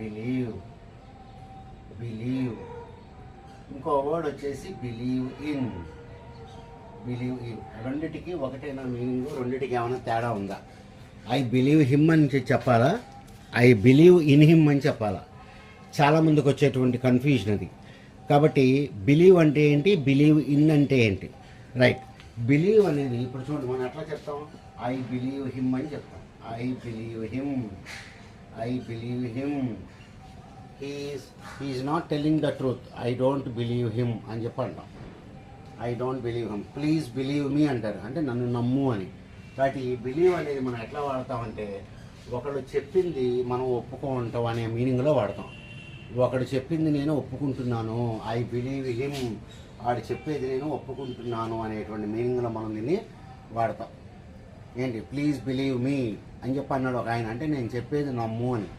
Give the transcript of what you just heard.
Believe, believe. ఇంకో word వచ్చేసి believe in, believe in. రెండిటికి ఒకటైనా మీనింగ్, రెండిటికి ఏమైనా తేడా ఉందా? ఐ బిలీవ్ హిమ్ అని చెప్పాలా, ఐ బిలీవ్ ఇన్ హిమ్ అని చెప్పాలా? చాలామందికి వచ్చేటువంటి కన్ఫ్యూజన్ అది. కాబట్టి బిలీవ్ అంటే ఏంటి, బిలీవ్ ఇన్ అంటే ఏంటి? రైట్. బిలీవ్ అనేది ఇప్పుడు చూడండి, మనం ఎట్లా చెప్తాం? ఐ బిలీవ్ హిమ్ అని చెప్తాం. I believe him, I believe him. He's not telling the truth, I don't believe him అని చెప్పి అంటాం. I don't believe him, please believe me అంటారు, అంటే నన్ను నమ్ము అని. కాబట్టి ఈ బిలీవ్ అనేది మనం ఎట్లా వాడతామంటే, ఒకడు చెప్పింది మనం ఒప్పుకుంటాం అనే మీనింగ్లో వాడతాం. ఒకడు చెప్పింది నేను ఒప్పుకుంటున్నాను, ఐ బిలీవ్ హిమ్, వాడు చెప్పేది నేను ఒప్పుకుంటున్నాను అనేటువంటి మీనింగ్లో మనం దీన్ని వాడతాం. ఏంటి, ప్లీజ్ బిలీవ్ మీ అని చెప్పి అన్నాడు ఒక ఆయన, అంటే నేను చెప్పేది నమ్ము అని.